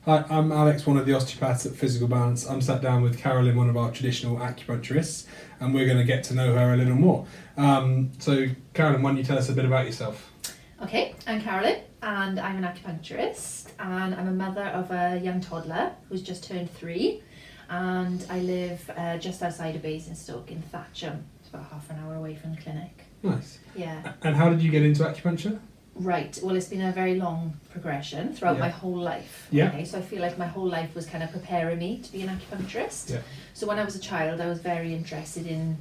Hi, I'm Alex, one of the osteopaths at Physical Balance. I'm sat down with Carolyn, one of our traditional acupuncturists, and we're going to get to know her a little more. So, Carolyn, why don't you tell us a bit about yourself? Okay, I'm Carolyn and I'm an acupuncturist and I'm a mother of a young toddler who's just turned 3, and I live just outside of Basingstoke in Thatcham. It's about half an hour away from the clinic. Nice. Yeah. And how did you get into acupuncture? Right, well, it's been a very long progression throughout my whole life. Yeah. Okay, so I feel like my whole life was kind of preparing me to be an acupuncturist. Yeah. So when I was a child, I was very interested in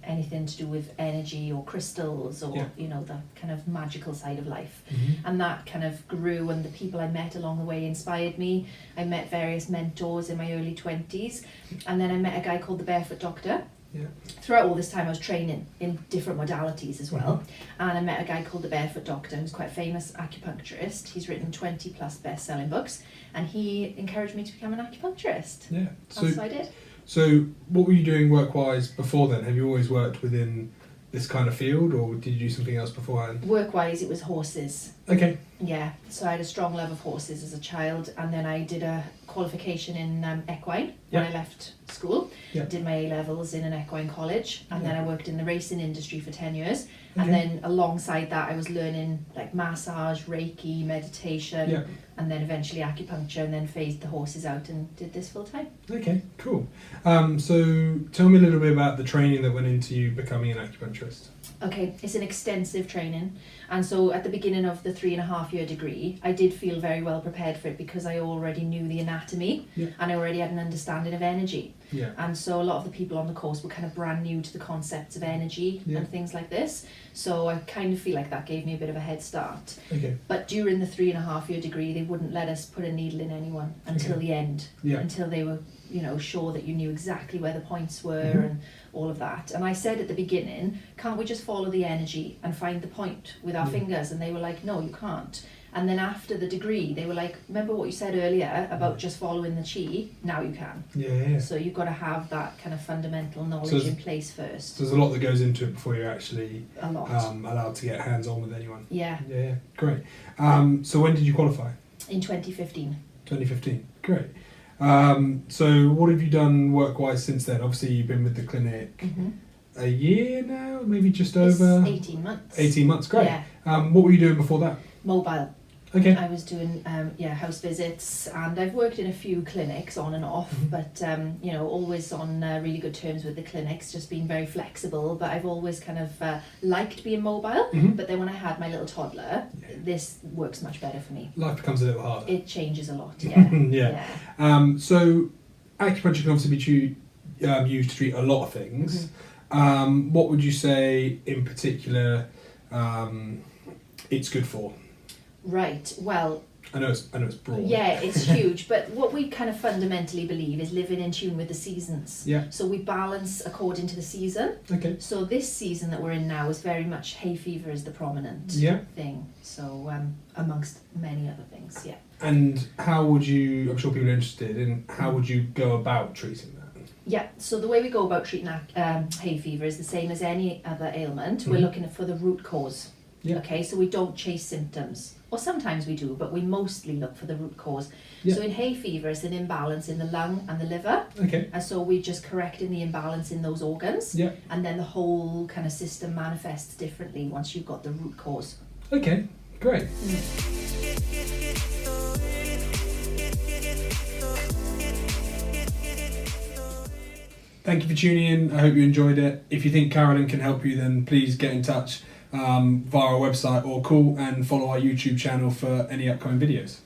anything to do with energy or crystals or, you know, the kind of magical side of life. Mm-hmm. And that kind of grew, and the people I met along the way inspired me. I met various mentors in my early 20s, and then I met a guy called the Barefoot Doctor. Yeah. Throughout all this time I was training in different modalities as well, Mm-hmm. and I met a guy called the Barefoot Doctor who's quite a famous acupuncturist. He's written 20 plus best-selling books, and he encouraged me to become an acupuncturist. Yeah. That's what I did. So what were you doing work-wise before then? Have you always worked within this kind of field, or did you do something else beforehand? Work-wise, it was horses. Okay. Yeah, so I had a strong love of horses as a child, and then I did a qualification in equine when I left school. Yeah. Did my A-levels in an equine college, and then I worked in the racing industry for 10 years. And Okay. then alongside that I was learning like massage, Reiki, meditation, Yeah. and then eventually acupuncture, and then phased the horses out and did this full time. Okay, cool. So tell me a little bit about the training that went into you becoming an acupuncturist. Okay, it's an extensive training, and so at the beginning of the 3.5-year degree I did feel very well prepared for it because I already knew the anatomy and I already had an understanding of energy. Yeah. And so a lot of the people on the course were kind of brand new to the concepts of energy and things like this, so I kind of feel like that gave me a bit of a head start. Okay. But during the 3.5-year degree they wouldn't let us put a needle in anyone until the end, until they were, you know, sure that you knew exactly where the points were and all of that. And I said at the beginning, can't we just follow the energy and find the point with our fingers? And they were like, no, you can't. And then after the degree they were like, remember what you said earlier about just following the chi? Now you can. Yeah. So you've got to have that kind of fundamental knowledge in place first. So there's a lot that goes into it before you're actually A lot. allowed to get hands-on with anyone. Yeah. Yeah, great. So when did you qualify? In 2015. 2015, great. So what have you done work-wise since then? Obviously you've been with the clinic a year now, maybe just over? It's 18 months. 18 months, great. Yeah. What were you doing before that? Mobile. Okay. I was doing house visits, and I've worked in a few clinics on and off, but you know, always on really good terms with the clinics, just being very flexible. But I've always kind of liked being mobile, but then when I had my little toddler, this works much better for me. Life becomes a little harder. It changes a lot, yeah. So acupuncture can obviously be used to treat a lot of things. What would you say in particular it's good for? Right, well, I know it's broad. yeah, it's huge, but what we kind of fundamentally believe is living in tune with the seasons. Yeah. So we balance according to the season. Okay. So this season that we're in now is very much hay fever is the prominent thing. So amongst many other things, yeah. And how would you, I'm sure people are interested in, how would you go about treating that? Yeah, so the way we go about treating hay fever is the same as any other ailment. We're looking for the root cause. Yeah. Okay, so we don't chase symptoms. Or sometimes we do, but we mostly look for the root cause. Yeah. So in hay fever, it's an imbalance in the lung and the liver. Okay. And so we're just correcting the imbalance in those organs. Yeah. And then the whole kind of system manifests differently once you've got the root cause. Okay, great. Thank you for tuning in. I hope you enjoyed it. If you think Carolyn can help you, then please get in touch via our website or call and follow our YouTube channel for any upcoming videos.